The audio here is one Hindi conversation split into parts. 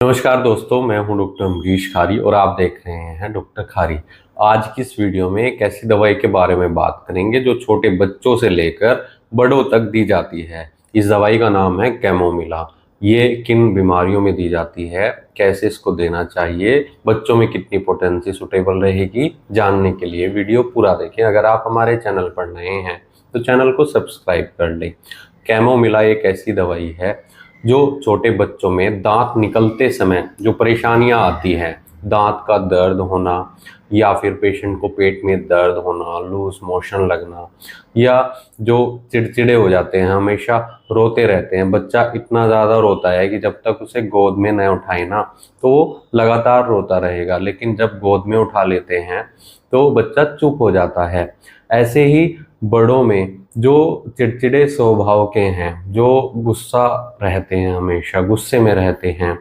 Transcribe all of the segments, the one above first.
नमस्कार दोस्तों, मैं हूं डॉक्टर अमरीश खारी और आप देख रहे हैं डॉक्टर खारी। आज की इस वीडियो में एक ऐसी दवाई के बारे में बात करेंगे जो छोटे बच्चों से लेकर बड़ों तक दी जाती है। इस दवाई का नाम है कैमोमिला। ये किन बीमारियों में दी जाती है, कैसे इसको देना चाहिए, बच्चों में कितनी पोटेंसी सुटेबल रहेगी, जानने के लिए वीडियो पूरा देखें। अगर आप हमारे चैनल पर नए हैं तो चैनल को सब्सक्राइब कर लें। कैमोमिला एक ऐसी दवाई है जो छोटे बच्चों में दांत निकलते समय जो परेशानियां आती हैं, दांत का दर्द होना या फिर पेशेंट को पेट में दर्द होना, लूज मोशन लगना, या जो चिड़चिड़े हो जाते हैं, हमेशा रोते रहते हैं। बच्चा इतना ज़्यादा रोता है कि जब तक उसे गोद में न उठाए ना तो वो लगातार रोता रहेगा, लेकिन जब गोद में उठा लेते हैं तो बच्चा चुप हो जाता है। ऐसे ही बड़ों में जो चिड़चिड़े स्वभाव के हैं, जो गुस्सा रहते हैं, हमेशा गुस्से में रहते हैं,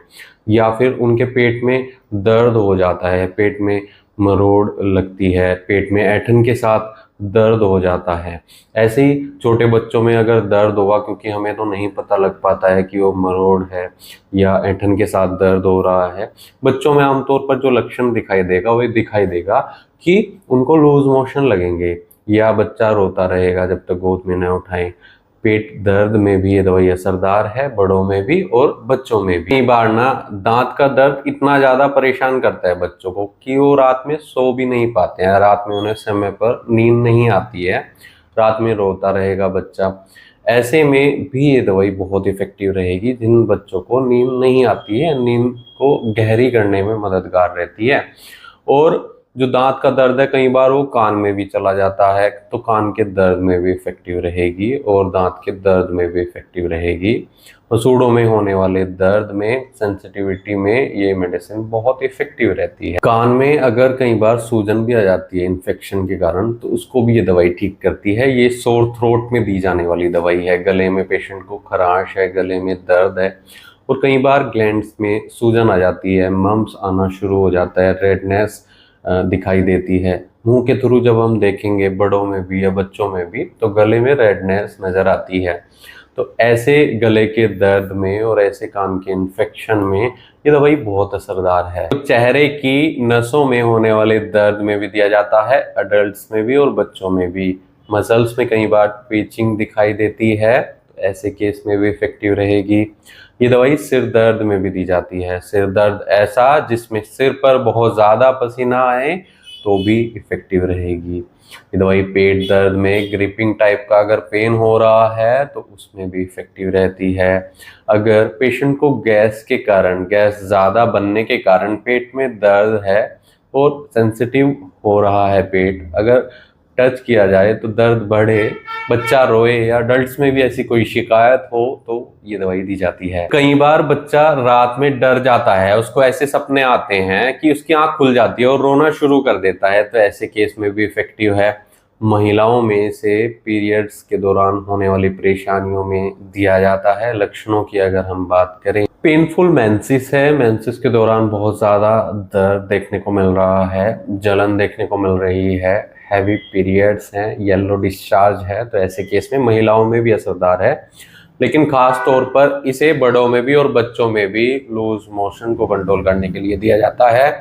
या फिर उनके पेट में दर्द हो जाता है, पेट में मरोड़ लगती है, पेट में ऐंठन के साथ दर्द हो जाता है। ऐसे ही छोटे बच्चों में अगर दर्द होगा, क्योंकि हमें तो नहीं पता लग पाता है कि वो मरोड़ है या ऐंठन के साथ दर्द हो रहा है। बच्चों में आमतौर पर जो लक्षण दिखाई देगा वो दिखाई देगा कि उनको लूज मोशन लगेंगे या बच्चा रोता रहेगा जब तक गोद में न उठाएं। पेट दर्द में भी ये दवाई असरदार है, बड़ों में भी और बच्चों में भी। कई बार ना दांत का दर्द इतना ज़्यादा परेशान करता है बच्चों को कि वो रात में सो भी नहीं पाते हैं, रात में उन्हें समय पर नींद नहीं आती है, रात में रोता रहेगा बच्चा। ऐसे में भी ये दवाई बहुत इफेक्टिव रहेगी जिन बच्चों को नींद नहीं आती है, नींद को गहरी करने में मददगार रहती है। और जो दांत का दर्द है, कई बार वो कान में भी चला जाता है, तो कान के दर्द में भी इफेक्टिव रहेगी और दांत के दर्द में भी इफेक्टिव रहेगी। मसूड़ों में होने वाले दर्द में, सेंसिटिविटी में ये मेडिसिन बहुत इफेक्टिव रहती है। कान में अगर कई बार सूजन भी आ जाती है इन्फेक्शन के कारण, तो उसको भी ये दवाई ठीक करती है। ये सोर थ्रोट में दी जाने वाली दवाई है। गले में पेशेंट को खराश है, गले में दर्द है और कई बार ग्लैंड्स में सूजन आ जाती है, मम्स आना शुरू हो जाता है, रेडनेस दिखाई देती है। मुंह के थ्रू जब हम देखेंगे बड़ों में भी या बच्चों में भी, तो गले में रेडनेस नज़र आती है। तो ऐसे गले के दर्द में और ऐसे कान के इन्फेक्शन में ये दवाई बहुत असरदार है। तो चेहरे की नसों में होने वाले दर्द में भी दिया जाता है, अडल्ट्स में भी और बच्चों में भी। मसल्स में कई बार पिचिंग दिखाई देती है, तो ऐसे केस में भी इफेक्टिव रहेगी। ये दवाई सिर दर्द में भी दी जाती है। सिर दर्द ऐसा जिसमें सिर पर बहुत ज़्यादा पसीना आए तो भी इफेक्टिव रहेगी। ये दवाई पेट दर्द में, ग्रिपिंग टाइप का अगर पेन हो रहा है तो उसमें भी इफेक्टिव रहती है। अगर पेशेंट को गैस के कारण, गैस ज़्यादा बनने के कारण पेट में दर्द है और सेंसिटिव हो रहा है पेट, अगर टच किया जाए तो दर्द बढ़े, बच्चा रोए या अडल्ट्स में भी ऐसी कोई शिकायत हो, तो ये दवाई दी जाती है। कई बार बच्चा रात में डर जाता है, उसको ऐसे सपने आते हैं कि उसकी आंख खुल जाती है और रोना शुरू कर देता है, तो ऐसे केस में भी इफेक्टिव है। महिलाओं में से पीरियड्स के दौरान होने वाली परेशानियों में दिया जाता है। लक्षणों की अगर हम बात करें, पेनफुल मेंसिस है, मेंसिस के दौरान बहुत ज़्यादा दर्द देखने को मिल रहा है, जलन देखने को मिल रही है, हैवी पीरियड्स हैं, येलो डिस्चार्ज है, तो ऐसे केस में महिलाओं में भी असरदार है। लेकिन खास तौर पर इसे बड़ों में भी और बच्चों में भी लूज मोशन को कंट्रोल करने के लिए दिया जाता है।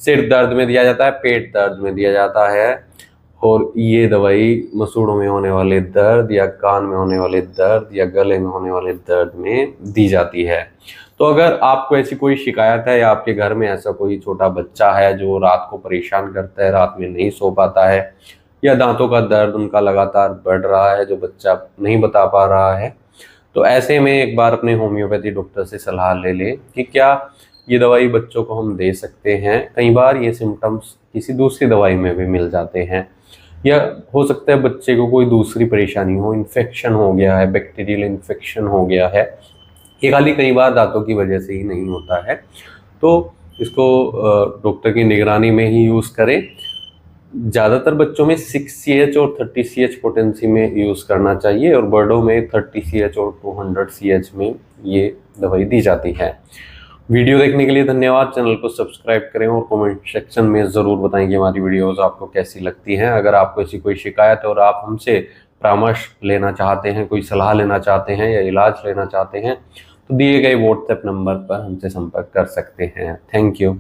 सिर दर्द में दिया जाता है, पेट दर्द में दिया जाता है, और ये दवाई मसूड़ों में होने वाले दर्द या कान में होने वाले दर्द या गले में होने वाले दर्द में दी जाती है। तो अगर आपको ऐसी कोई शिकायत है या आपके घर में ऐसा कोई छोटा बच्चा है जो रात को परेशान करता है, रात में नहीं सो पाता है, या दांतों का दर्द उनका लगातार बढ़ रहा है जो बच्चा नहीं बता पा रहा है, तो ऐसे में एक बार अपने होम्योपैथी डॉक्टर से सलाह ले लें कि क्या ये दवाई बच्चों को हम दे सकते हैं। कई बार ये सिम्टम्स किसी दूसरी दवाई में भी मिल जाते हैं, या हो सकता है बच्चे को कोई दूसरी परेशानी हो, इन्फेक्शन हो गया है, बैक्टीरियल इन्फेक्शन हो गया है। ये खाली कई बार दांतों की वजह से ही नहीं होता है, तो इसको डॉक्टर की निगरानी में ही यूज़ करें। ज़्यादातर बच्चों में 6 CH और 30 CH पोटेंसी में यूज़ करना चाहिए, और बड़ों में 30 CH और 200 CH में ये दवाई दी जाती है। वीडियो देखने के लिए धन्यवाद। चैनल को सब्सक्राइब करें और कमेंट सेक्शन में ज़रूर बताएं कि हमारी वीडियोस आपको कैसी लगती हैं। अगर आपको ऐसी कोई शिकायत है और आप हमसे परामर्श लेना चाहते हैं, कोई सलाह लेना चाहते हैं या इलाज लेना चाहते हैं, तो दिए गए व्हाट्सएप नंबर पर हमसे संपर्क कर सकते हैं। Thank you.